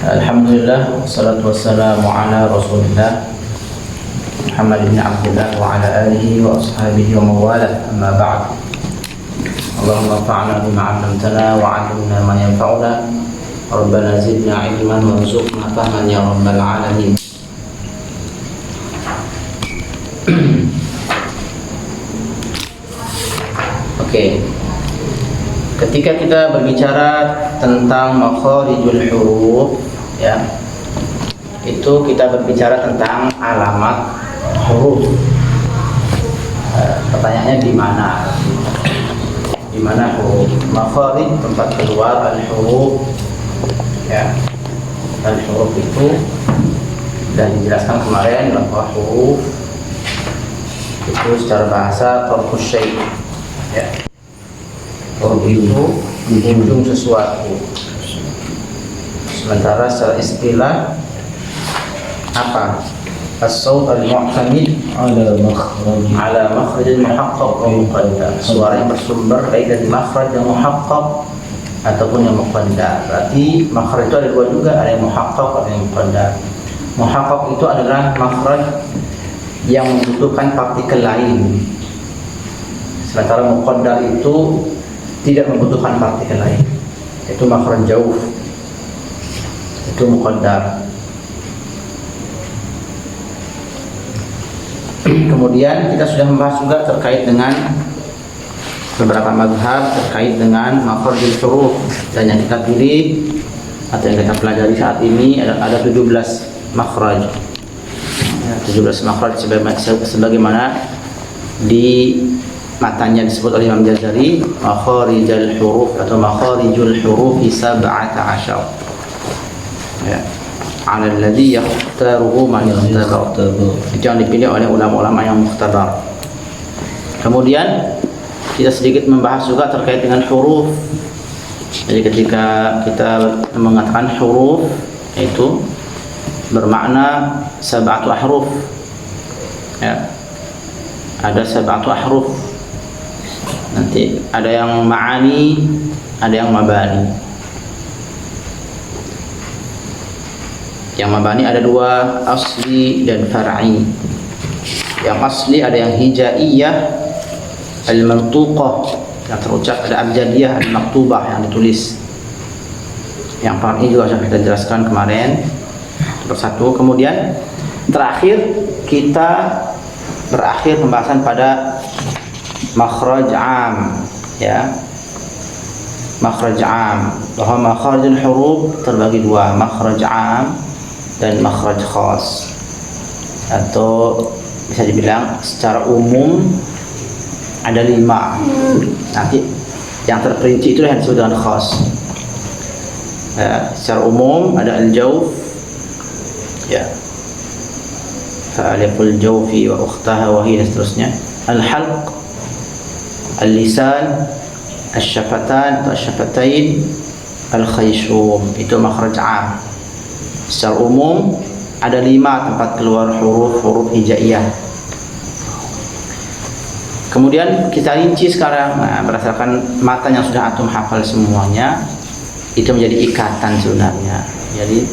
Alhamdulillah, wassalatu wassalamu ala rasulillah Muhammad bin Abdullah wa ala alihi wa ashabihi wa mawalah, amma ba'd. Allahumma fa'na bima 'allamtana wa 'allimna ma yanfa'una Rabbana zidna ilman warzuqna fahman ya rabbal alamin. Oke. Ketika kita berbicara tentang makharijul huruf, ya, itu kita berbicara tentang alamat huruf. Pertanyaannya di mana? Di mana huruf? Makharij, tempat keluar al-huruf. Ya. Al-huruf itu sudah dijelaskan kemarin bahwa huruf itu secara bahasa tarkus syai'. Ya. Huruf itu ujung sesuatu. Sementara secara istilah apa? As-saut al-mu'tamid ala makhraj al-muhaqqaq wa muqaddar. Suara yang bersumber baik dari makhraj yang muhaqqaq ataupun yang muqaddar. Berarti makhraj itu ada dua juga, ada yang muhaqqaq, ada yang muqaddar. Muhaqqaq itu adalah makhraj yang membutuhkan partikel lain. Sementara muqaddar itu tidak membutuhkan partikel lain. Itu makhraj jauh. Itu muqaddar. Kemudian kita sudah membahas juga terkait dengan beberapa mazhab terkait dengan makharijul huruf, dan yang kita pilih atau yang kita pelajari saat ini ada 17 makhraj. 17 makhraj sebagaimana di matanya disebut oleh Imam Jazari, makharijul huruf atau makharijul huruf 17. Ya. 'Ala alladhi yakhtaruhu man yakhtar. Itu yang dipilih oleh ulama-ulama yang mukhtabar. Kemudian kita sedikit membahas juga terkait dengan huruf. Jadi ketika kita mengatakan huruf, itu bermakna sab'atu ahruf. Ya. Ada sab'atu ahruf. Nanti ada yang ma'ani, ada yang mabani. Yang mabani ada dua, asli dan far'i. Yang asli ada yang hijaiyah al-mantuqah, yang terucap, ada abjadiyah al-maktubah yang ditulis. Yang far'i juga sudah kita jelaskan kemarin persatu. Kemudian terakhir kita berakhir pembahasan pada makhraj 'am, ya. Makhraj 'am, bahwa makharijul huruf terbagi dua, makhraj 'am dan makhraj khas, atau bisa dibilang secara umum ada 5. Nanti yang terperinci itu yang disebut dengan khas. Secara umum ada al-jawf, ya, fa'aliful jawfi wa ukhtaha wa hiya, dan seterusnya. Al-halq, al-lisan, al-syafatan atau al-syafatain, al-khayshum. Itu makhraj 'am. Secara umum ada 5 tempat keluar huruf hijaiyah. Kemudian kita rinci sekarang, berdasarkan matan yang sudah antum hafal semuanya, itu menjadi ikatan sebenarnya. Jadi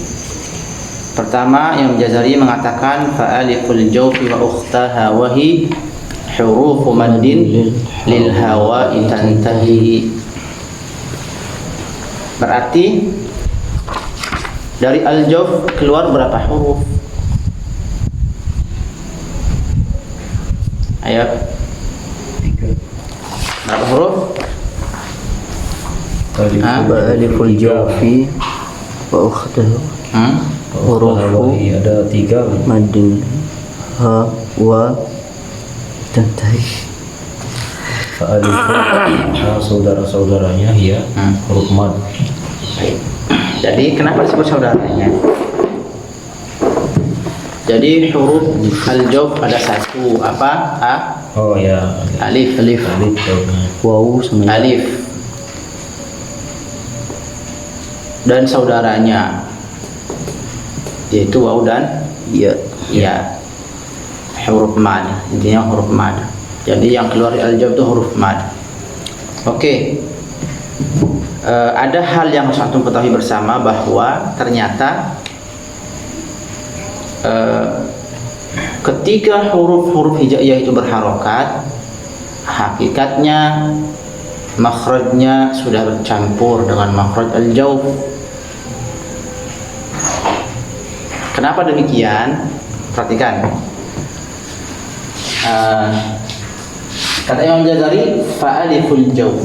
pertama, yang Jazari mengatakan fa'aliful jawfi wa ukhtaha wa hi hurufu maddin lil hawa'i tantahi. Berarti dari al-jawf keluar berapa huruf? Ayo. Berapa huruf? Aliful jawfi wa ukhtahu. Hurufu ada 3. madin ha wa tantahi. Alif saudara-saudaranya ya huruf mad. Baik. Jadi kenapa disebut saudaranya? Jadi huruf al-jawf ada 1, apa? Oh ya, Alif. Wawu sama Alif. Dan saudaranya yaitu wawu dan ya. Huruf mad, intinya huruf mad. Jadi yang keluar dari al-jawf itu huruf mad. Oke. ada hal yang harus antum ketahui bersama, bahwa ternyata ketika huruf-huruf hijaiyah itu berharokat, hakikatnya makhrajnya sudah bercampur dengan makhraj al-jawf. Kenapa demikian? Perhatikan. Kata Imam Jazari, fa'aliful jawf,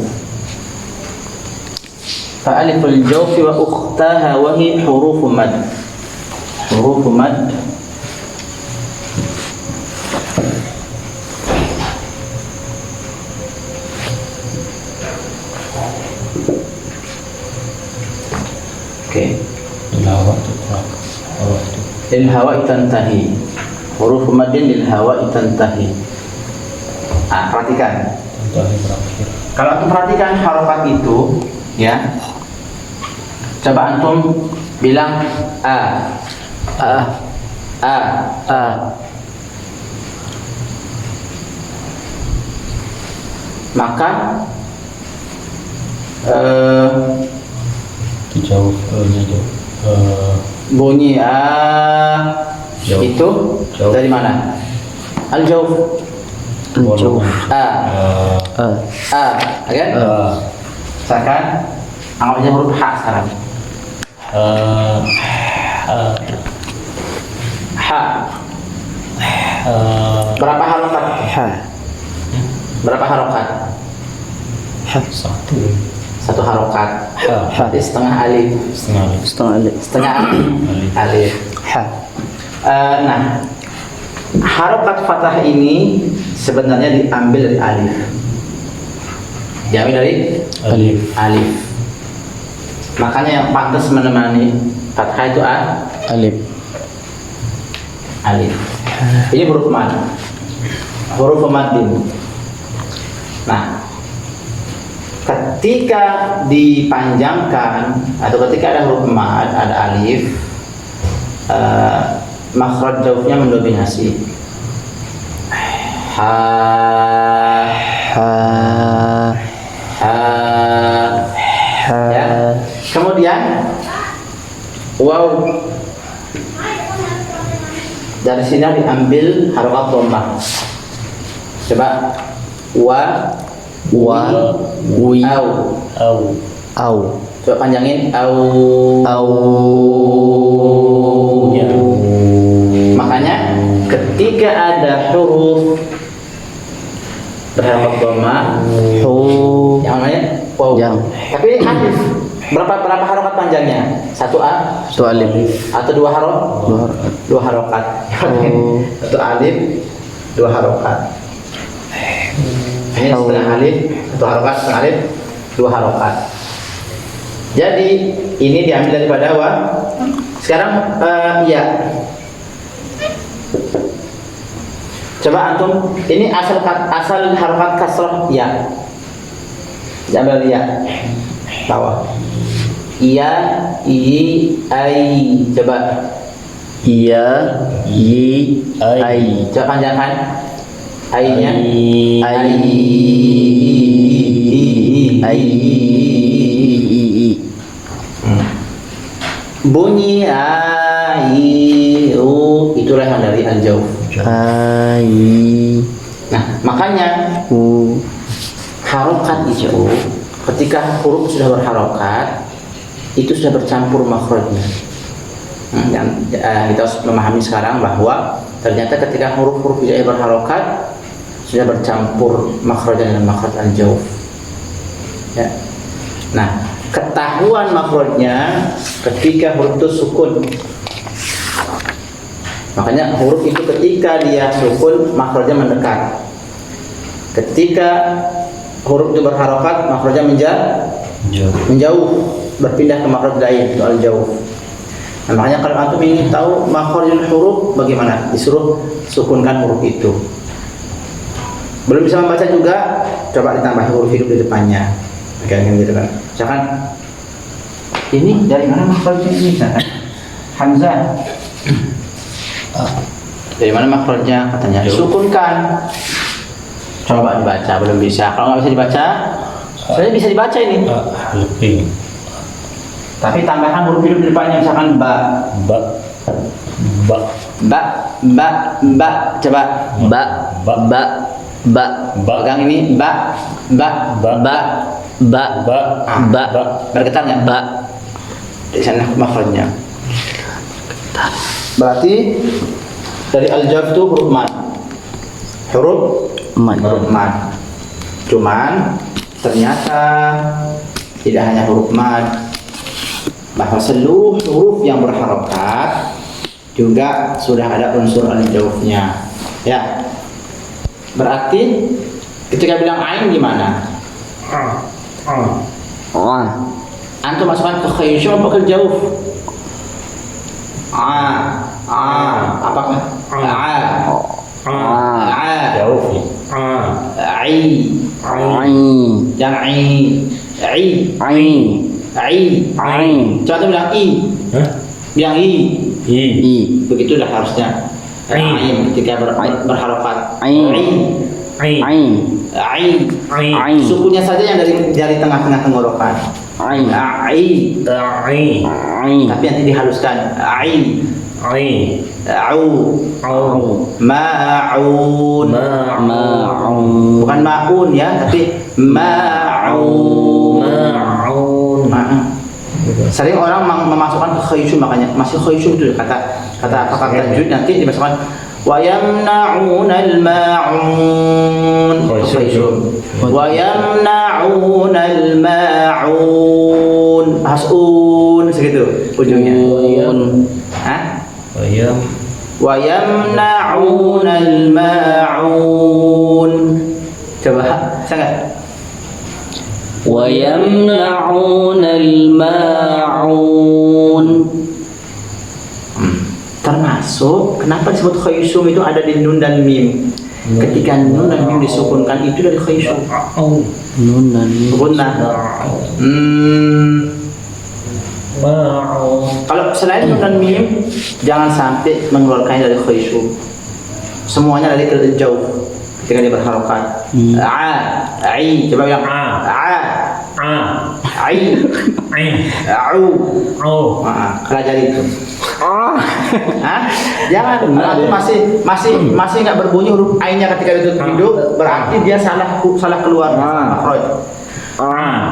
fa'aliful jawf wa ukhtaha wa hi huruf mad. Huruf mad lil hawa tantahi, huruf madin lil hawa tantahi. Perhatikan. Kalau antum perhatikan harokat itu, ya, coba antum bilang a, maka jauh bunyi Jauh. itu Jauh. dari mana? Al-jawf. Al-jawf. Kan? Misalkan anggapnya huruf ha sekarang. Ha. Berapa harokat? Ha. Berapa harokat? Satu harokat. Berarti setengah alif. Setengah alif. Setengah alif. Ha. Nah, harokat fathah ini sebenarnya diambil dari alif. Diambil dari alif. Makanya yang pantas menemani fathah itu Alif. alif. Ini huruf mad. Huruf madin. Nah, ketika dipanjangkan atau ketika ada huruf mad, ada alif, makhraj jawfnya mendominasi. Ha, ya. Kemudian waw, dari sini diambil harokat dhammah. Coba Wi. au. Coba panjangin au. Makanya ketika ada huruf berharokat dhammah, yang namanya waw. Tapi ini alif. Berapa harokat panjangnya? Satu alif. Atau dua harokat. Satu alif, dua harokat. Ini setengah alif, satu harokat, setengah alif, dua harokat. Jadi ini diambil daripada wa. Sekarang ya. Coba antum, ini asal harokat kasrah ya. Diambil ya. Bawah. Iya, ai. Coba. Iya, ai. Coba panjangkan. Ai-nya. Ai. Bunyi ai, itulah yang dari al-jawf. Ai. Nah, makanya harokat itu ketika huruf sudah berharokat, itu sudah bercampur makhrajnya. Dan kita harus memahami sekarang bahwa ternyata ketika huruf-huruf hijaiyah berharokat sudah bercampur makhrajnya dengan makhraj al-jawf. Ya. Nah, ketahuan makhrajnya ketika huruf itu sukun. Makanya huruf itu ketika dia sukun, makhrajnya mendekat. Ketika huruf itu berharokat, makhrajnya menjauh, berpindah ke makhraj lain, itu al-jawf. Nah, makanya kalau antum ingin tahu makhrajul huruf bagaimana, disuruh sukunkan huruf itu. Belum bisa membaca juga, coba ditambah huruf hidup di depannya. Kayak gitu kan. Misalkan ini dari mana makhrajnya ini? Misalkan Hamzah. Dari mana makhrajnya? Katanya disukunkan. Coba dibaca, belum bisa. Kalau nggak bisa dibaca, Soalnya bisa dibaca ini. Halqi. Tapi tambahan huruf hidup di depannya, misalkan ba. Ba. Ba. Ba. Coba. Ba. Ba. Ba. Ba. Pegang ini, ba. Ba. Ba. Ba. Ba. Bergetar nggak? Ba. Di sana makhrajnya. Berarti dari al-jar itu huruf mad. Huruf Man. mad. Cuman ternyata tidak hanya huruf mad, bahwa seluruh huruf yang berharokat juga sudah ada unsur al-jawfnya. Ya. Berarti ketika bilang ain gimana? Wah. Antum masukkan ke khayyushum apa ke jawf? Apakah? Jauh. Ai. Ai. Yang ai. Ai. Ai. Coba tuh bilang i. Hah? Bilang i. I. I. Begitu dah harusnya. Ain ketika berharokat. Ai. Ai. Ai. Ai. Ai. Sukunya saja yang dari tengah-tengah tenggorokan. Ai. Ai. Ai. Ai. Tapi nanti dihaluskan. Ai. Ai. Au. Au. Ma'un. Ma'un. Bukan ma'un ya, tapi ma'un. Ma'un. Sering orang memasukkan ke khayyushum, makanya masih khayyushum itu kata tajwid nanti dimasukkan wa yamna'una al-ma'un. Khayyushum. Wa yamna'una al-ma'un. Hasun segitu ujungnya. Hah? Ayam. Wa yamna'una al-ma'un. Coba, sangat. Wa yamna'una al-ma'un. Termasuk kenapa disebut khayyushum itu ada di nun dan mim. Ketika nun dan mim disukunkan itu dari khayyushum. Nun dan mim. Gunnah. Kalau selain nun dan mim, jangan sampai mengeluarkannya dari khayyushum. Semuanya dari jauh ketika dia berharokat. Ai, coba bilang ai, au. Pelajari itu. Jangan, itu masih nggak berbunyi huruf ainnya ketika itu hidup, berarti dia salah keluar makhraj.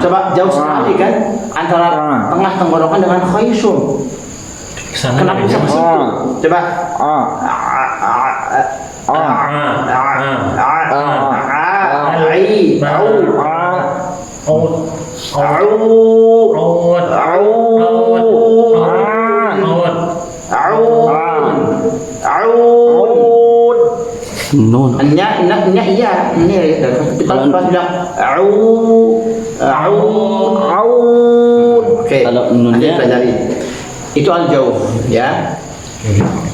Coba jauh sekali kan antara tengah tenggorokan dengan khayyushum. Kenapa bisa ke situ? Coba. Nun. Nya iya, ini kalau pas bilang oke, Kalau nanti nunnya- pelajari. Itu al-jawf ya.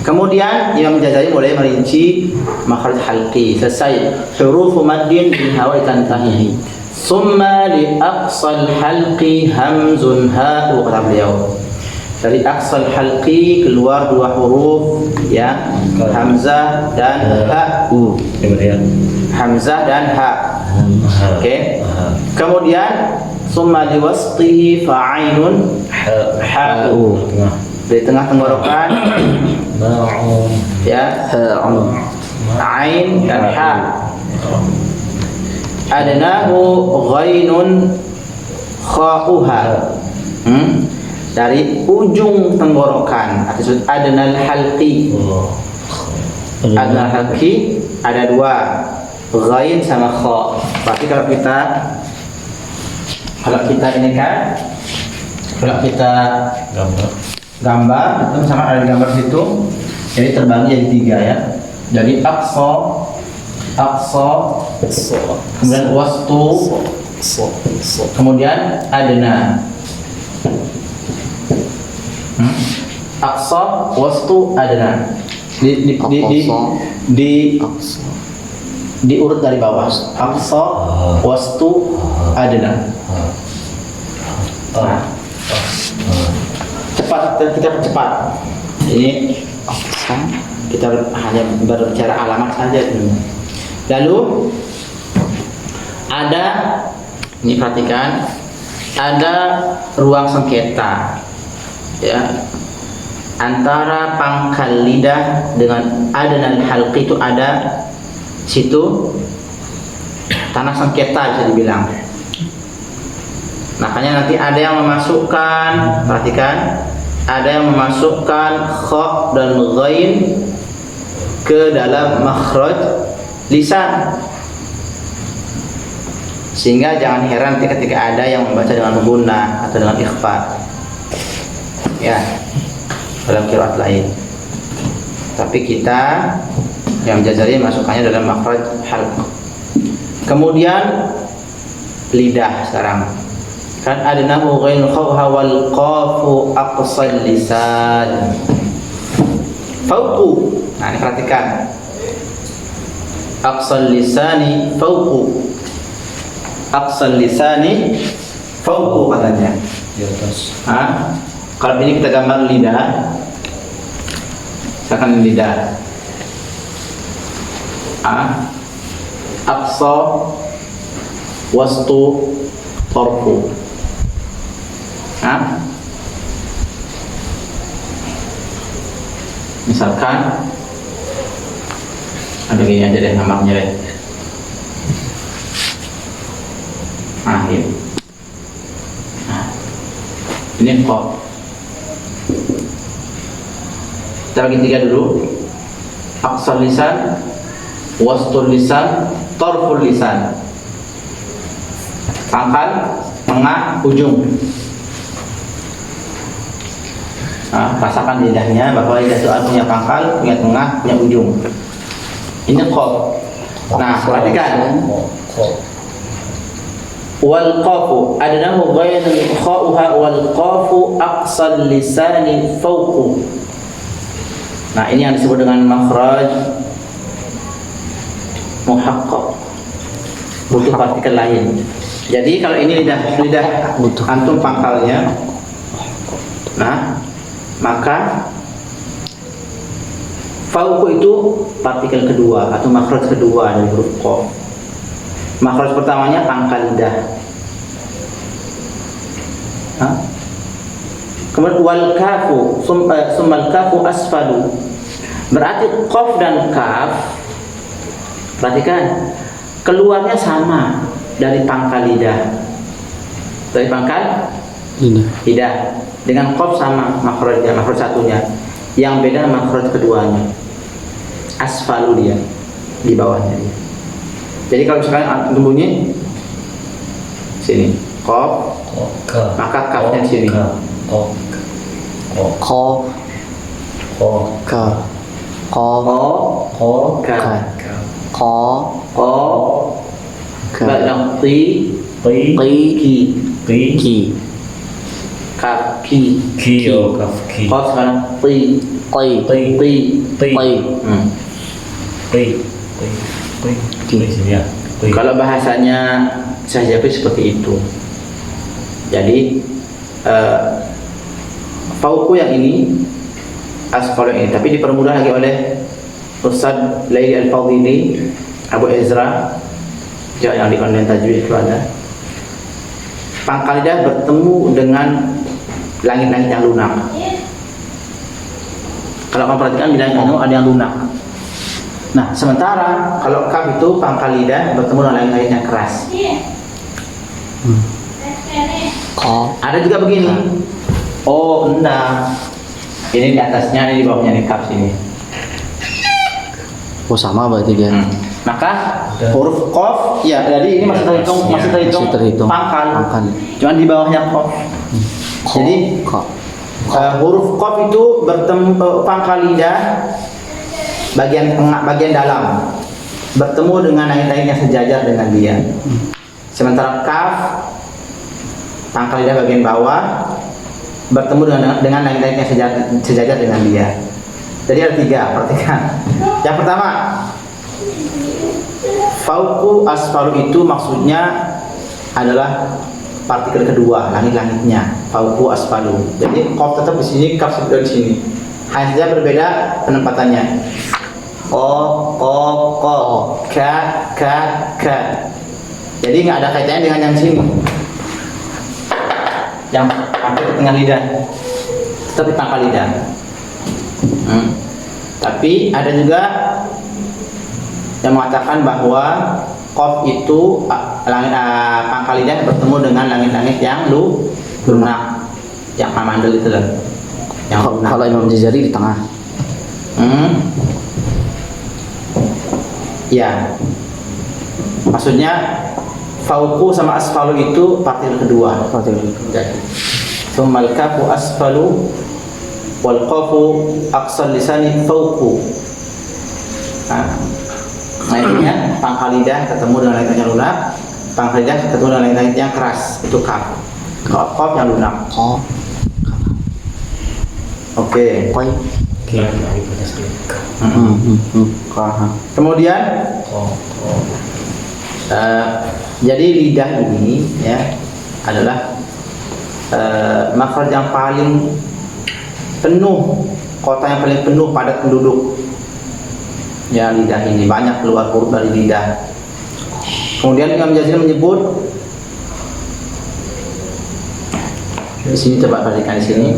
Kemudian Imam Jazari mulai merinci makhraj halqi. Selesai huruf maddin bil hawa tantahi. Summa li aqsal halqi hamzun ha, kata beliau. Dari aqsal halqi keluar dua huruf ya, hamzah dan ha. Kemudian. Hamzah dan ha. Oke. Kemudian summa li wasqihi fa'ainun ha. Dari tengah tenggorokan ya, ain dan ha. Adnahu ghainun kha'uha. Dari ujung tenggorokan atau disebut adnal halqi. Adnal halqi ada dua, ghain sama kha. Berarti kalau kita ini kan, kalau kita gambar itu misalkan ada gambar situ, jadi terbagi jadi tiga ya. Jadi aqsa, kemudian wastu, kemudian adna. Aqsa, wastu, adna. Diurut dari bawah. Aqsa, wastu, adna. Nah, cepat, kita percepat. Ini kita hanya berbicara alamat saja dulu. Lalu ada Ini perhatikan, ada ruang sengketa ya antara pangkal lidah dengan adnal halqi, itu ada situ tanah sengketa bisa dibilang. Makanya nanti ada yang memasukkan, perhatikan, ada yang memasukkan kha dan ghain ke dalam makhraj lisan. Sehingga jangan heran ketika ada yang membaca dengan guna atau dengan ikhfa ya dalam qiraat lain. Tapi kita yang Jazari masukkannya dalam makhraj halq. Kemudian lidah sekarang. Kan adnahu ghainul khawha wal qafu aqsal lisan. Fauqu. Nah, ini perhatikan. Aqsal lisani fauqu. Aqsal lisani fauqu katanya. Di atas. Kalau ini kita gambar lidah. Misalkan lidah. Aqsa wastu tarfu. Misalkan ada gini aja deh gambarnya deh. Ini. Ini kok. Kita bagi tiga dulu. Aqsal lisan, wastul lisan, tarful lisan. Pangkal, tengah, ujung. Rasakan lidahnya bahwa lidah itu punya pangkal, punya tengah, punya ujung. Ini qaf. Nah, perhatikan. Wal qafu adnahu ghainul kha'uha wal qafu aqsal lisani fawqu. Nah, ini yang disebut dengan makhraj muhaqqaq. Butuh partikel lain. Jadi kalau ini lidah antum pangkalnya, nah maka fauqu itu partikel kedua atau makhraj kedua dari huruf qaf. Makhraj pertamanya pangkal lidah. Kemudian wal kafu summal kafu asfalu. Berarti qaf dan kaf, perhatikan, keluarnya sama dari pangkal lidah. Dari pangkal lidah. Dengan qaf sama makhrajnya, makhraj satunya. Yang beda makhraj keduanya. Asfalu dia, di bawahnya dia. Jadi kalau misalkan bunyi sini qaf, maka kafnya di sini. Qaf, ka, qaf, ka, qaf, ka, ti, ki, kaf, ki, kaf, ki. qaf sekarang ti, Sini ya. Kalau bahasanya Syahjabi seperti itu. Jadi fauqu yang ini, asfal yang ini, tapi dipermudah lagi oleh Ustaz Laili Al-Fadhili, Abu Ezra, yang di online tajwid itu ada. Pangkal lidah bertemu dengan langit-langit yang lunak. Kalau kamu perhatikan bilang ada yang lunak. Nah, sementara kalau kaf itu pangkal lidah bertemu dengan langit-langit yang keras. Ada juga begini. Oh, enggak. Ini di atasnya, ini di bawahnya nih kaf sini. Oh, sama berarti dia. Maka huruf qaf ya, jadi ini masih terhitung pangkal. Cuman di bawahnya qaf. Jadi huruf qaf itu bertemu pangkal lidah bagian tengah, bagian dalam bertemu dengan langit-langit yang sejajar dengan dia. Sementara kaf pangkal lidah bagian bawah bertemu dengan langit-langit yang sejajar dengan dia. Jadi ada tiga, perhatikan. Yang pertama, fauqu asfalu itu maksudnya adalah partikel kedua, langit-langitnya. Fauqu asfalu. Jadi qaf tetap di sini, kaf di sini. Hanya saja berbeda penempatannya. Ka, ka, ka. Jadi nggak ada kaitannya dengan yang sini. Yang hampir ke tengah lidah, tetap di pangkal lidah. Tapi ada juga yang mengatakan bahwa qaf itu pangkal lidah bertemu dengan langit-langit yang lunak, yang amandel itu loh. Yang lunak. Kalau Imam Jazari di tengah. Ya, maksudnya fauqu sama asfalu itu partikel kedua. Tsummal kafu asfalu wal qafu aqsal lisani fauqu. Nah, intinya pangkal lidah ketemu dengan langit yang lunak, pangkal lidah ketemu dengan langit yang keras, itu kaf. Kalau qaf yang lunak. Ko. Oke. Koi. Kemudian jadi lidah ini ya adalah makhraj yang paling penuh, kota yang paling penuh padat penduduk. Ya, lidah ini banyak keluar huruf dari lidah. Kemudian Imam Jazari menyebut di sini, coba perhatikan di sini.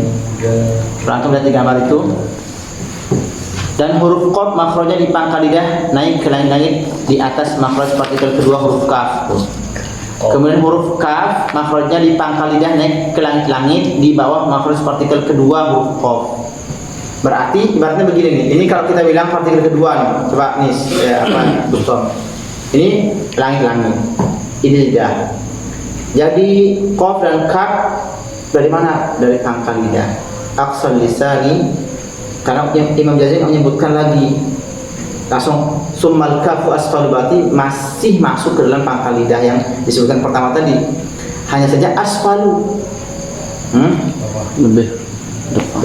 Langsung lihat di gambar itu. Dan huruf qaf makhrajnya di pangkal lidah naik ke langit-langit di atas makhraj partikel kedua huruf kaf. Kemudian huruf kaf makhrajnya di pangkal lidah naik ke langit-langit di bawah makhraj partikel kedua huruf qaf. Berarti ibaratnya begini nih. Ini kalau kita bilang partikel kedua nih, coba nih Dokter. Ini langit-langit. Ini lidah. Jadi qaf dan kaf dari mana? Dari pangkal lidah. Aqsal lisani, karena Imam Jazari menyebutkan lagi langsung summal kafu asfalu, berarti masih masuk ke dalam pangkal lidah yang disebutkan pertama tadi. Hanya saja asfalu Lebih depan.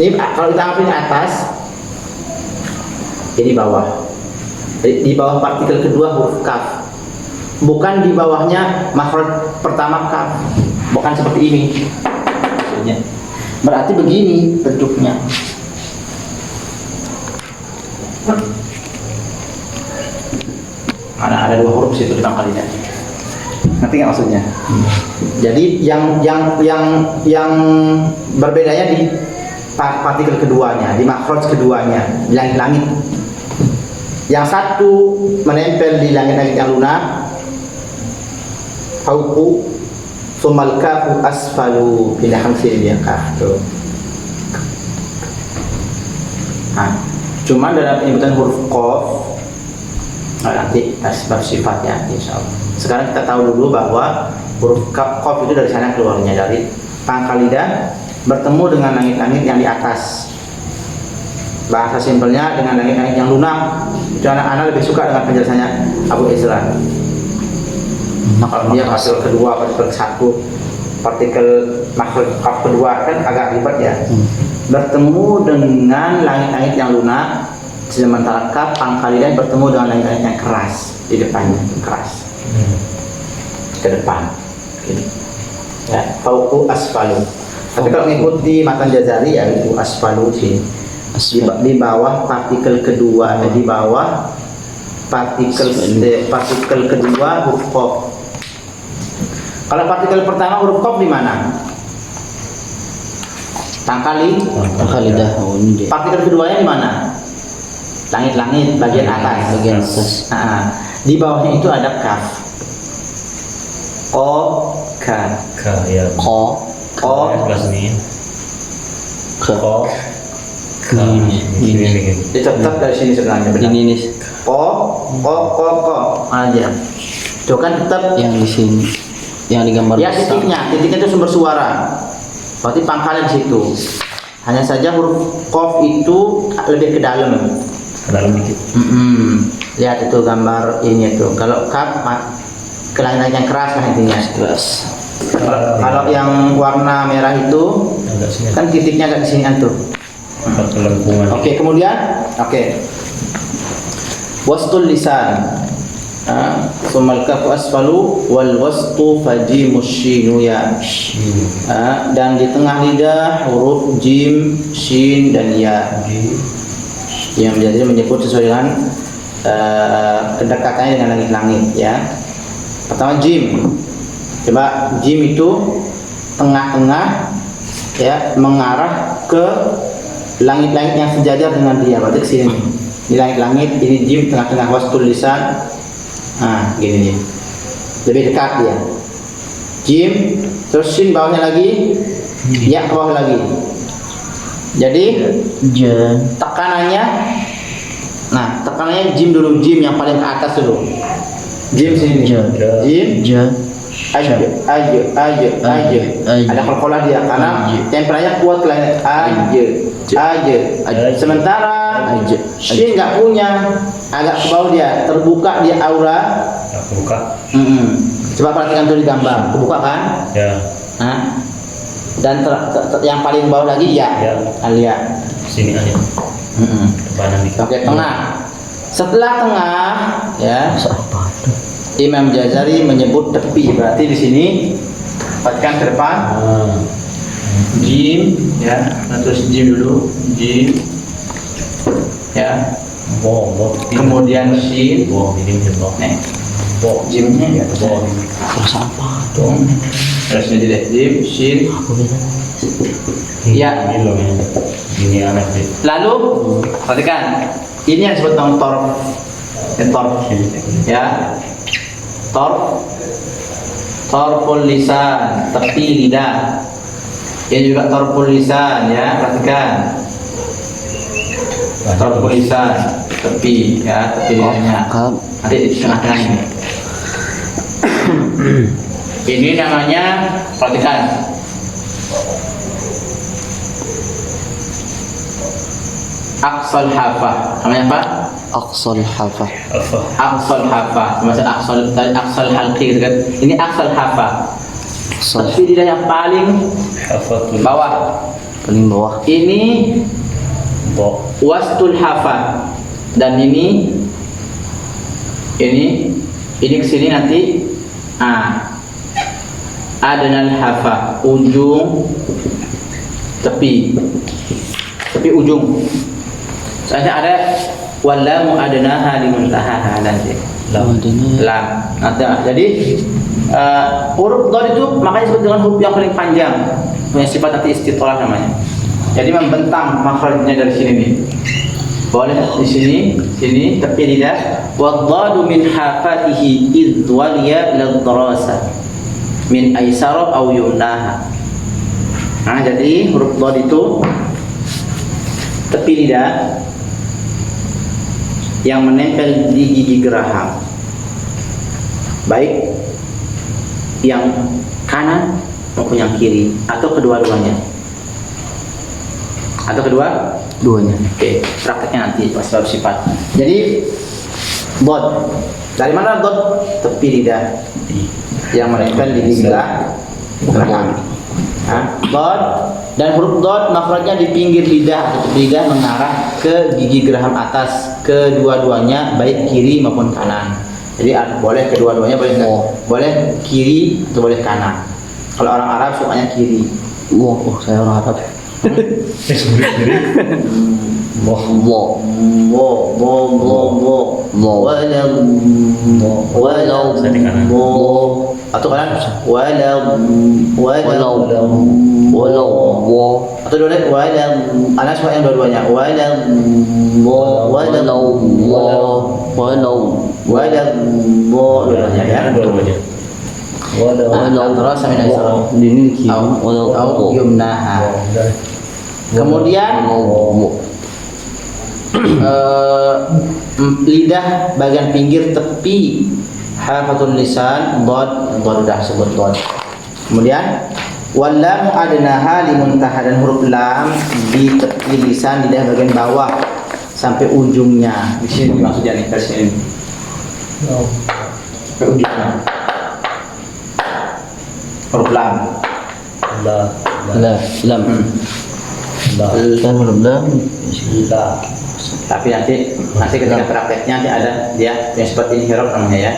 ini kalau kita ambil ini atas, ini bawah. Di bawah partikel kedua huruf kaf, bukan di bawahnya makhraj pertama kaf, bukan seperti ini maksudnya. Berarti begini bentuknya. Ada dua huruf situ di pangkal lidah. Ngerti nggak maksudnya? Jadi yang berbedanya di partikel keduanya, di makhraj keduanya, di langit-langit. Yang satu menempel di langit-langit yang lunak, fauqu, tsummal kafu asfalu, pindahan sini dia kaf tuh. Cuma dalam penyebutan huruf qaf nanti asbab sifatnya insyaallah. Sekarang kita tahu dulu bahwa huruf qaf itu dari sana keluarnya, dari pangkal lidah bertemu dengan langit-langit yang di atas. Bahasa simpelnya dengan langit-langit yang lunak. Itu anak-anak lebih suka dengan penjelasannya Abu Izra. Kalau dia partikel kedua, partikel satu, partikel makhluk qaf kedua kan agak ribet ya. Bertemu dengan langit-langit yang lunak, sementara kaf pangkal lidah bertemu dengan langit-langit yang keras di depannya, keras ke depan. Ya, fauqu asfalu. Tapi kalau mengikuti matan Jazari ya itu asfalu sih. Di bawah partikel kedua, di bawah partikel kedua huruf qaf. Kalau partikel pertama huruf qaf di mana? Pangkal lidah. Oh, ini dia. Partikel keduanya di mana? Langit-langit bagian atas. Bagian atas. Di bawahnya itu ada kaf. O ka. Ya. Ko. Ini. Ke. Ini. Tetap dari sini sebenarnya benar. Ini nih. Ko aja. Itu kan tetap Yang di sini. Yang digambar. ya titiknya itu sumber suara. Berarti pangkalnya di situ. Hanya saja huruf qaf itu lebih ke dalam. Ke dalam dikit. Lihat itu gambar ini tuh. Kalau kaf ke langit yang keras lah intinya. Keras. Kalau yang warna merah itu Agak sini. kan titiknya agak di sini tuh. Kelengkungan. Oke, kemudian wastul lisan. Tsummal kafu asfalu wal wastu fajimus shinu ya. Dan di tengah lidah huruf jim, shin dan ya. Yang menjadi menyebut sesuai dengan kedekatannya dengan langit-langit ya. Pertama jim. Coba jim itu tengah-tengah ya, mengarah ke langit-langit yang sejajar dengan dia. Berarti ke sini nih. Di langit-langit ini jim tengah-tengah, wastul lisan. Nah, gini nih. Lebih dekat dia. Jim, terus shin bawahnya lagi, ya ke bawah lagi. Jadi tekanannya, nah tekanannya jim dulu, jim yang paling ke atas dulu. Jim sini, jim, aja. Ada kalkolah dia karena temperanya kuat lah. Aja. Sementara shin nggak punya, agak ke bawah dia, terbuka dia aura. Buka. Coba perhatikan tuh di gambar, terbuka kan? Ya. Nah, dan yang paling bawah lagi ya, lihat. Sini aja. Tebanan dikit. Oke, tengah. Setelah tengah, ya. Imam Jazari menyebut tepi. Berarti di sini perhatikan ke depan. Jim, ya. Nah, terus jim dulu, jim. Ya. Kemudian shin. Ini bo. Nih. Jimnya ya, Terus apa? terus ini deh, jim, shin. Ya. Ini loh ini. Ini anak deh. Lalu perhatikan, ini yang disebut dengan torf. Ya, torful lisan, tepi lidah. Ini juga torful lisan, ya, perhatikan. Torful lisan, tepi, ya, tepi lidahnya. Nanti di tengah-tengah ini. Ini namanya, perhatikan. Aqsal hafah. Namanya apa? Aqsal hafah. Aqsal hafah. Maksudnya aqsal halqi gitu kan. Ini aqsal hafah. Tepi lidah yang paling bawah. Paling bawah. Ini wastul hafah. Dan ini ke sini nanti adnal hafah, ujung tepi ujung. Soalnya ada wallamu adnaha limuntahaha nanti. Lam. Jadi huruf dhad itu makanya disebut dengan huruf yang paling panjang, punya sifat nanti istithalah namanya. Jadi membentang makhrajnya dari sini nih. Boleh di sini tepi lidah. Wadhadu min hafatihi idh waliya ladrasa min aisara aw yumnaha. Nah, jadi huruf dhad itu tepi lidah yang menempel di gigi geraham, baik yang kanan maupun yang kiri atau kedua-duanya. Duanya. Oke, prakteknya nanti pas bab sifat. Jadi dhad. Dari mana dhad? Tepi lidah yang menempel di gigi geraham. Dhad, dan huruf dhad makhrajnya di pinggir lidah, lidah mengarah ke gigi geraham atas, kedua-duanya baik kiri maupun kanan. Jadi boleh kedua-duanya, boleh kiri atau boleh kanan. Kalau orang Arab sukanya kiri. Saya orang Arab. Atau kalian atau dua-duanya, anak suka yang dua-duanya. Dua-duanya ya. Terus sampai aisara. Au yumnaha. Kemudian lidah bagian pinggir tepi hafatul lisan, dhad udah sebut dhad. Kemudian wallamu adnaha limuntaha, dan huruf lam di tepi lisan lidah bagian bawah sampai ujungnya. Di sini maksudnya nih, garis ini. Sampai ujungnya. Huruf lam. Kan huruf lam. Tapi nanti ketika prakteknya nanti ada dia yang seperti ini huruf namanya ya.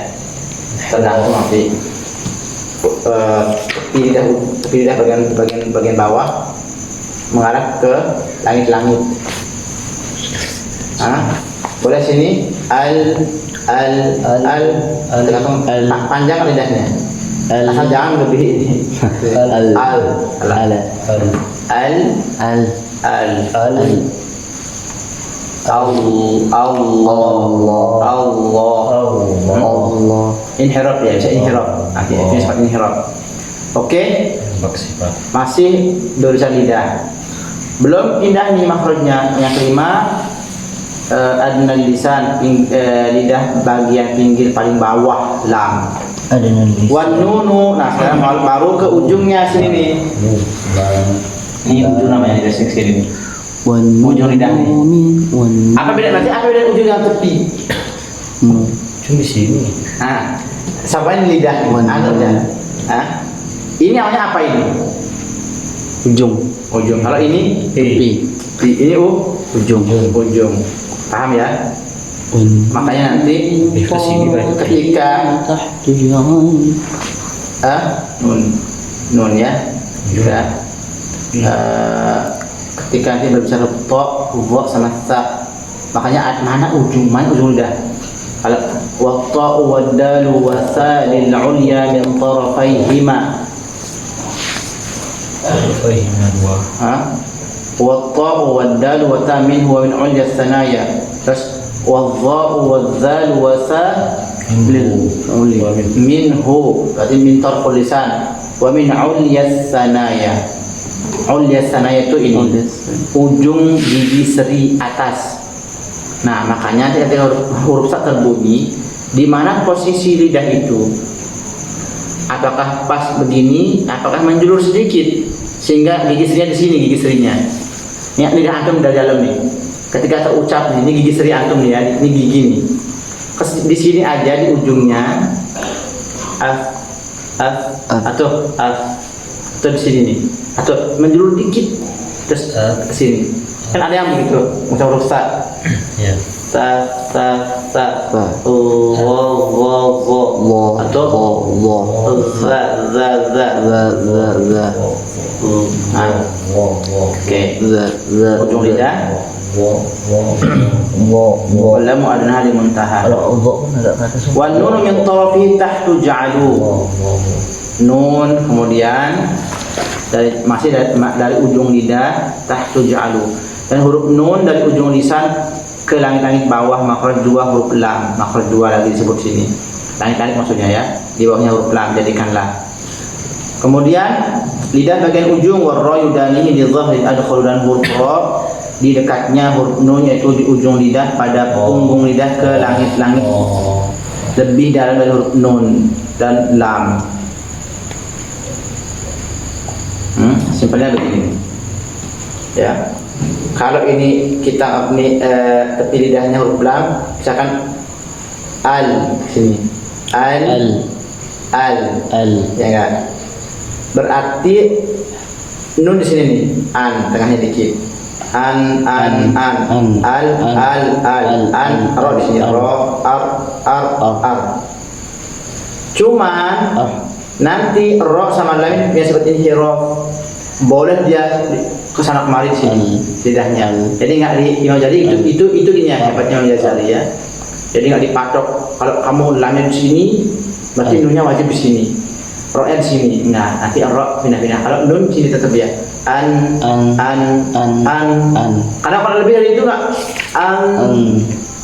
Tergantung nanti tepi lidah bagian bawah mengarah ke langit-langit. Boleh sini tergantung panjang kan lidahnya. Asal jangan lebih ini. al Al. ala Al. al Al. al Allah. Allah Inhiraf ya, bisa inhiraf. Oke, ini sifat inhiraf. Oke, Sifat. masih tulisan lidah. Belum pindah nih makhrajnya. Yang kelima, adna lisan, lidah bagian pinggir paling bawah, lam. adna lisan Wan nunu. Nah, sekarang baru ke ujungnya sini nih. Ini ujung namanya lidah sini. wan Ujung lidah nih. wan Apa beda berarti? Apa beda ujung yang tepi? Cuma di sini. Nah, sampai lidah Wan- anggapnya. Hah? Ini namanya apa ini? ujung Ujung. Kalau ini tepi ini ujung ujung. Paham ya? wan Makanya nanti Ke sini, Pak. ketika tahtu jahan nun ya. Ya. Ketika nanti berbicara to, wa sama sa. Makanya mana ujung lidah? Kalau wa ta wa dalu wa sa lil ulya min tarafaihima. Dua. والطاء والدال وتاء منه ومن عليا الثنايا بس والظاء والذال وساء منه berarti min tarful lisan wa min ulya الثنايا. Ulya الثنايا itu ini ujung gigi seri atas. Nah, makanya ketika huruf sa terbunyi, di mana posisi lidah itu? Apakah pas begini? Apakah menjulur sedikit sehingga gigi serinya di sini, gigi serinya? Ini lidah antum dari dalam nih. Ketika terucap ini gigi seri antum nih ya, ini gigi nih. Di sini aja di ujungnya atau di sini nih. Atau menjulur dikit terus ke sini. Kan ada yang begitu, macam huruf sa. Ya. Sa atau za. Oke. Ujung lidah. Wala mu'adnaha li muntaha. kalau Allah pun agak kata semua Wan nun min tarafi tahtu ja'alu. Nun kemudian masih dari ujung lidah tahtu ja'alu. Dan huruf nun dari ujung lisan ke langit-langit bawah makhraj 2 huruf lam. Makhraj 2 lagi disebut sini. Langit-langit maksudnya ya. Di bawahnya huruf lam jadikanlah. Kemudian lidah bagian ujung warra yudanihi li dhahri adkhul dan huruf ra di dekatnya huruf nun yaitu di ujung lidah pada punggung lidah ke langit-langit lebih dalam dari huruf nun dan lam. Simpelnya begini. Ya. Kalau ini kita tepi lidahnya huruf lam, misalkan al sini. Al ya kan? Berarti nun di sini nih, an tengahnya dikit. An al ro di sini ro ar. Cuman nanti ro sama lam yang seperti hiraf boleh dia kesana kemari sini lidahnya. Jadi nggak di Imam Jari itu gini ya hebatnya Imam Jari ya. Jadi nggak dipatok. Kalau kamu lamnya di sini, berarti nunnya wajib di sini. Ro-nya di sini. Nah, nanti ro pindah-pindah. Kalau nun sini tetap ya. An. Karena kalau lebih dari itu nggak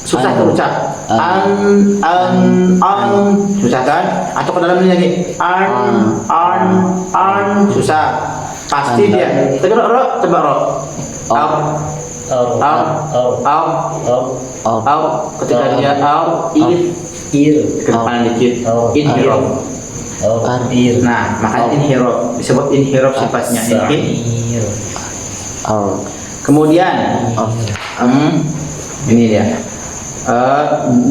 susah terucap. Susah kan? Atau ke dalam ini lagi. Susah. Pasti dia. Tapi kalau ro, coba ro. Ketika dia ir ke depan dikit. Inhiraf. Nah, makanya inhiraf disebut inhiraf sifatnya Kemudian ini dia.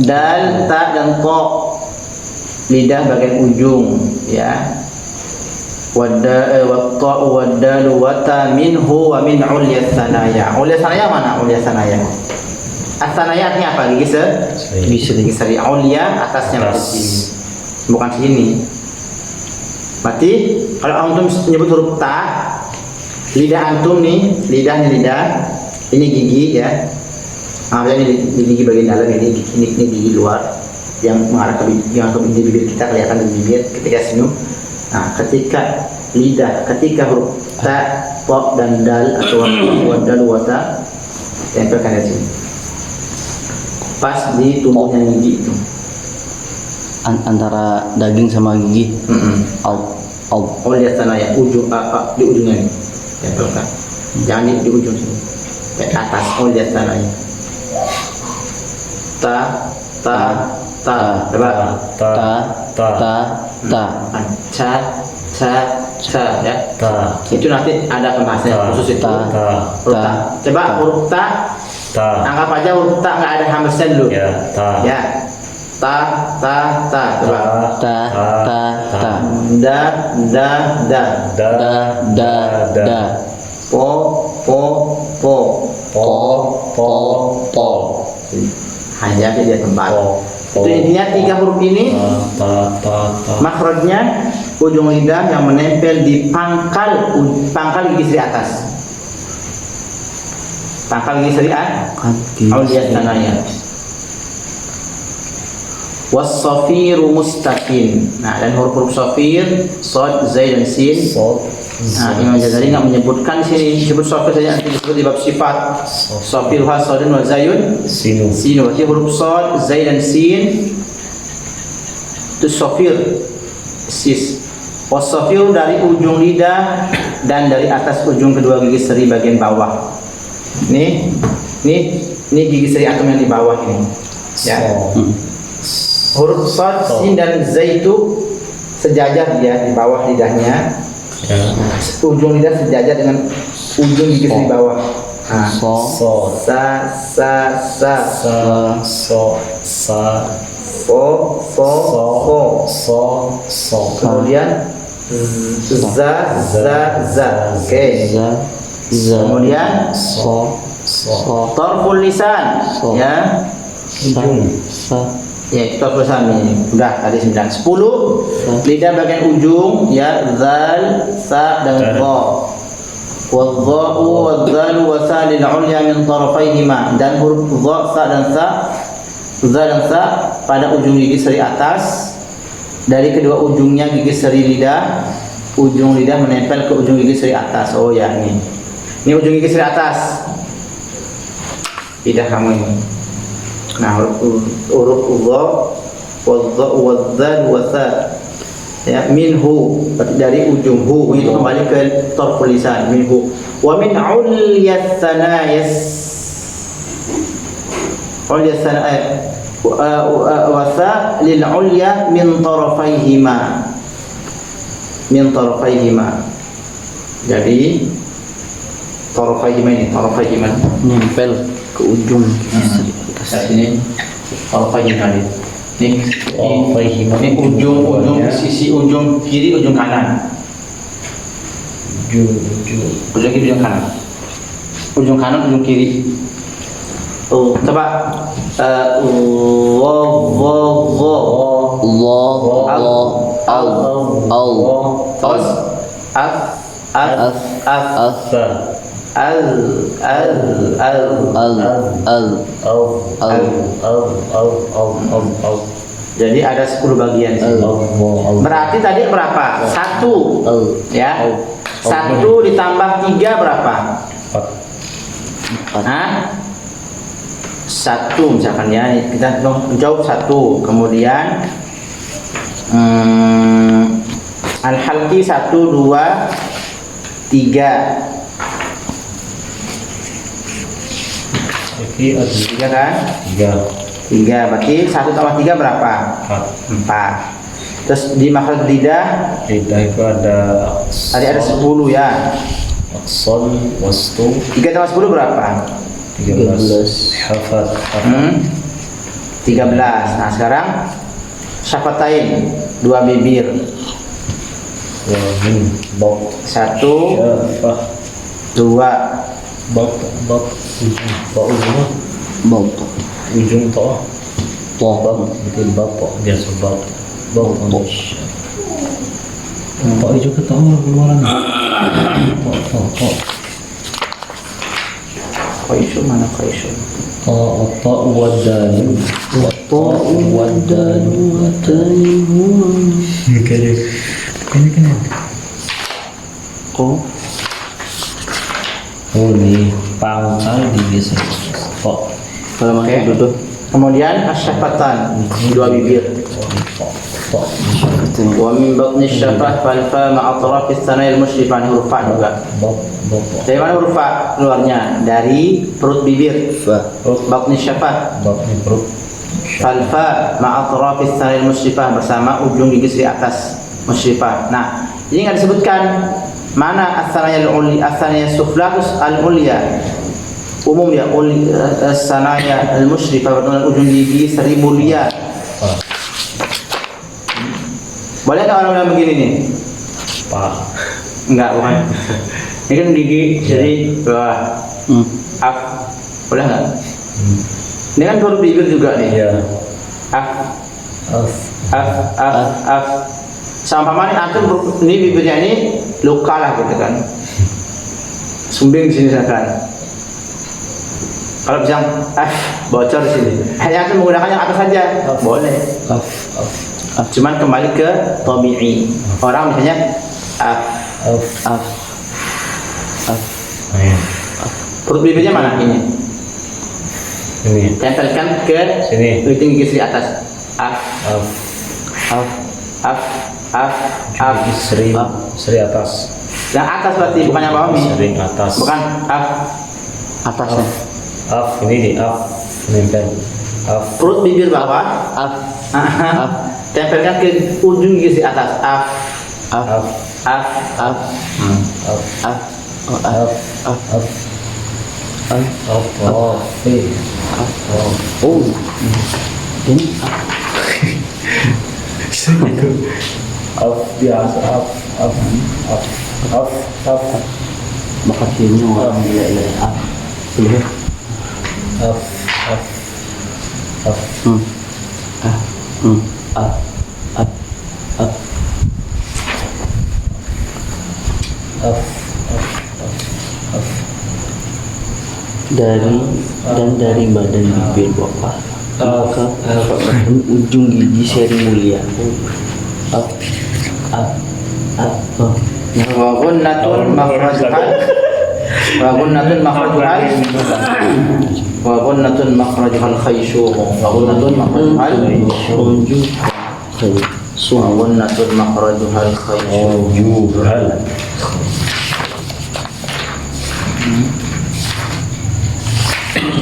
Dal, ta dan to lidah bagian ujung ya. Wadda waddalu wata minhu wa min ulya sanaya. Ulya sanaya mana? Ulya sanaya. As-sanaya artinya apa? Gigi seri. Ulya atasnya berarti sini. Bukan sini. Berarti kalau antum menyebut huruf ta, lidah antum nih, lidahnya lidah, ini gigi ya. Ini gigi bagian dalam ini gigi luar. yang mengarah ke bibir kita, kelihatan di bibir ketika senyum. Nah, ketika lidah, ketika huruf ta, po dan dal atau dal wata tempelkan di sini. Pas di tumbuhnya gigi itu. Antara daging sama gigi. Au. Oh, lihat sana ya, ujung di ujungnya ini. Tempelkan. Jangan di ujung sini. Ke atas. Oh, lihat sana ya. Ta. Coba. Ta. Ca ya. Ta. Itu nanti ada pembahasannya khusus itu. Huruf ta. Coba huruf ta. Anggap aja huruf ta nggak ada hamzah dulu. Ya, ta. Ya. Ta. Coba. Ta. Da. Po. Hanya dia tempat. Itu intinya 3 huruf ini. Makhrajnya ujung lidah yang menempel di pangkal gigi seri atas. Pangkal gigi seri lihat sananya. Was-safiru mustaqim. Nah, dan huruf-huruf safir, shad, zai dan sin. Nah, Imam Ghazali nggak menyebutkan di sini, disebut safir saja, nanti disebut di bab sifat. Safir ha sadun wa zayun sinu. Berarti huruf shad, zai dan sin itu safir, sis. Was-safir dari ujung lidah dan dari atas ujung kedua gigi seri bagian bawah. Ini gigi seri atom yang di bawah ini. Ya. Huruf shad, sin dan zai itu sejajar dia di bawah lidahnya. Ya. Ujung lidah sejajar dengan ujung gigi di bawah. Nah, so. Kemudian za. Oke. Kemudian torful lisan. Ya. Ya, itu tulisan ini. Udah tadi 9. 10 lidah bagian ujung ya, zal, sa dan dha. Wadh-dha'u wadh-dhalu wa sa lil 'ulya min tarafaihima. Dan huruf dha, sa dan sa, za dan sa pada ujung gigi seri atas. Dari kedua ujungnya gigi seri lidah, ujung lidah menempel ke ujung gigi seri atas. Oh ya, ini. Ini ujung gigi seri atas. Lidah kamu ini. Nah, huruf dha, wadh-dhal wa sa ya, minhu dari ujung hu itu kembali ke tarful lisan minhu. Wa min ulyas sanayas wa sa lil ulya min tarafaihima. Jadi tarafaihima nempel ke ujung gigi seri. Ini tarafaihima ini ujung sisi ujung kiri, ujung kanan. Ujung kiri, ujung kanan. Ujung kanan, ujung kiri. Coba Jadi ada 10 bagian sini. Berarti tadi berapa? 1 ya. 1 ditambah 3 berapa? 1 misalkan ya. Kita jawab 1. Kemudian al-halqi 1, 2, 3. 3 kan? 3. Berarti 1 tambah 3 berapa? 4. Terus di makhraj lidah itu ada tadi ada 10 ya. Aqsal wastu 3 tambah 10 berapa? 13. Hafat 13. Nah, sekarang syafatain, 2 bibir. wa min bab 1, syafah 2. bab ujung to betul bab biasa bab itu ketawa keluaran Khayshum mana khayshum? Ta wadal. Ta wadal watani huwa. Kayaknya kan. Ko. Oh nih, pangkal digeser. Oh, Kalau Oke. makin duduk. Kemudian asyafatan, dua bibir. oh. Wa min batni syafah fal fa ma atraf as-sanaya al-mushrifah, huruf fa juga. Bop. Dari mana huruf fa keluarnya? Dari perut bibir. Fa. Batni syafah Bop di perut. fal fa ma atraf as-sanaya al-mushrifah, bersama ujung gigi di atas musyrifah. Nah, ini nggak disebutkan mana as-sanaya al-ulya, as-sanaya suflatus al-ulya. Umum ya, as-sanaya al-musyrifah bertemu ujung gigi seri mulia. Boleh nggak orang bilang begini nih? Pa. Enggak, bukan. Ini kan gigi jadi bawah. Af. Boleh nggak? Ini kan perut bibir juga nih. Iya. Af, Af. af. Sama paman antum ini bibirnya ini luka lah gitu kan. Sumbing di sini misalkan. Kalau bilang bocor di sini. Hanya antum menggunakan yang atas saja. Boleh. Af. Cuman kembali ke tabi'i. Orang misalnya Af. Ayo. perut bibirnya mana ini? Ini. Tempelkan ke Sini. ujung gigi di atas. Af, Af. af. Seri atas. Yang atas berarti bukan yang bawah nih. Sering atas. Bukan af. Atasnya. Af ini di af nempel. Af. Perut bibir bawah. Af. Tempelkan ke ujung gigi di atas. Af, Af. Af. af. Af. Af. Af. Oh, af. Af. Af. Af. Af. Oh. Oh. Ini af. Af biasa. Af. Af. Af. Af. Af. Maka kayaknya orang gila-gila. Af. Boleh. Af. Af. Af. Af. Af. Af. Af. Af. Dari badan bibir bapak maka ujung gigi seri mulia. Af. Af. Af. Wa gunnatun makhrajuhal. Wa gunnatun makhrajuhal. Wa gunnatun makhrajuhal khayshum. Wa gunnatun makhrajuhal. Ujung Wa gunnatun makhrajuhal khayshum. Juhal.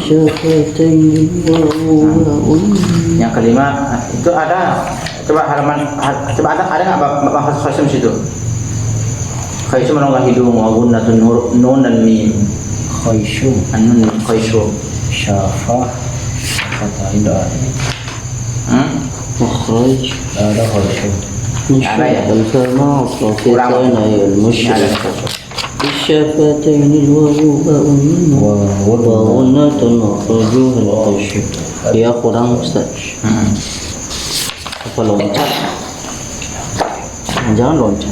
syafatain wa Yang kelima itu ada, coba coba ada nggak maksud khayshum situ? Khayshum menonggang hidung, wa gunnatun nun dan mim. Khayshum. Nun khayshum. Syafah. Kata indah. makhraj Ada khayshum. Ada ya? al-fama Kurang. al-mushrik الشفتين الواو Wa وغنة مخرجها الخشب. Ya kurang Ustaz. Apa loncat? Jangan loncat.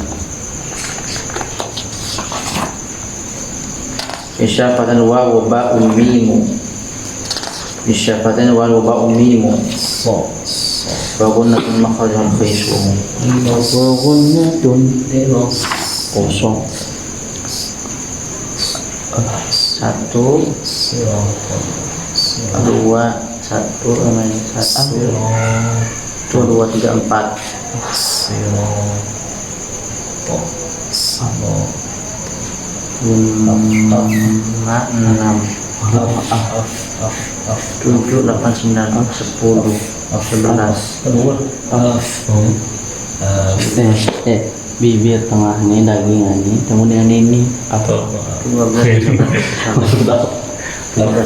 Isyafatan wa ba'u mimu. Isyafatan wa ba'u mimu. So. Wa gunnatun makhrajuhal khayshum. وغنة kosong. Satu, dua, satu, dua, tiga, empat. Lima, enam, tujuh, delapan, sembilan, sepuluh, 11. Bibir tengah ini daging ini, kemudian ini Atau 12,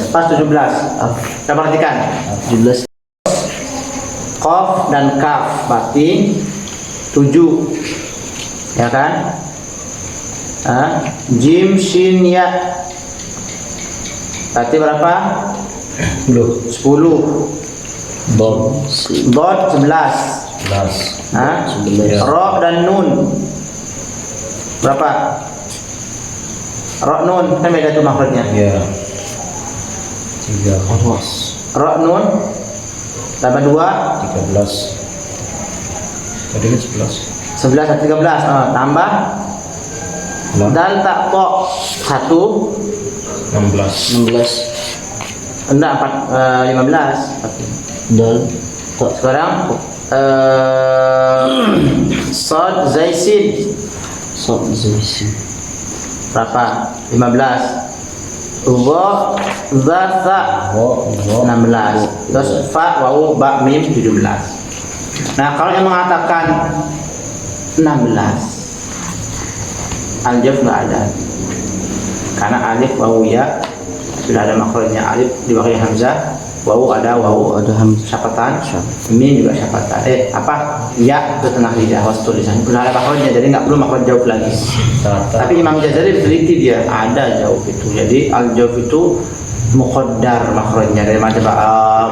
pas 17. Kita perhatikan 17 Qaf dan kaf berarti 7, ya kan? Jim, shin, ya berarti berapa? 10. Dot. Dot 11. 11. Ro dan nun berapa? Ro nun kan beda tuh makhrajnya. Ya. 13. Ro nun tambah 2 Tadi kan 11. 11 atau 13. Tambah dal tak po 1 16. 16. enggak 15. Dal. Tak. Sekarang Sod Zaisin Sod Zaisin. berapa? 15. Dha Za Wa 16. Terus fa wawu ba mim 17. Nah, kalau yang mengatakan 16 alif nggak ada, karena alif wawu ya sudah ada makhrajnya, alif di bawah hamzah, wawu ada Ada hamzah. syafatan, mim juga syafatan. Ya ke tengah lidah, was tulisannya sudah ada makhrajnya, jadi nggak perlu makhraj jauh lagi. Tapi Imam Jazari teliti, dia ada jauh itu. Jadi al jauh itu muqaddar makhrajnya, dari mana coba?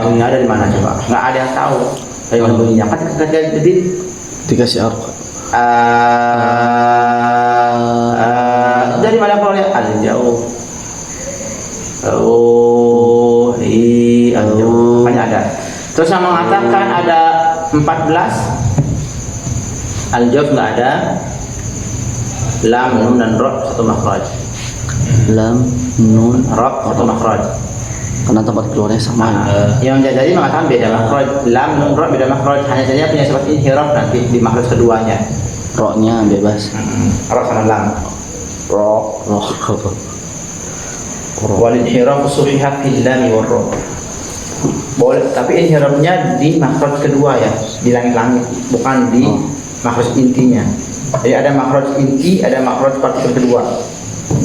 Bunyinya dari mana coba? Nggak ada yang tahu dari mana bunyinya. Kan jadi Dikasih arq. dari mana keluarnya? Al jauh. Oh, al jauh. Makanya ada. Terus yang mengatakan ada 14 al jauh nggak ada. Lam, nun dan ra satu makhraj. Lam, nun, Ra satu makhraj. karena tempat keluarnya sama. Yang Jazari mengatakan beda makhraj. Lam, nun, ra beda makhraj. Hanya saja punya sifat inhiraf nanti di makhraj keduanya. Ro-nya bebas. Ra sama lam. Ro. Wal inhiraf suhiha fil lam wa ra. Boleh, tapi inhirafnya di makhraj kedua ya, di langit-langit, bukan di makhraj intinya. Jadi ada makhraj inti, ada makhraj partikel kedua.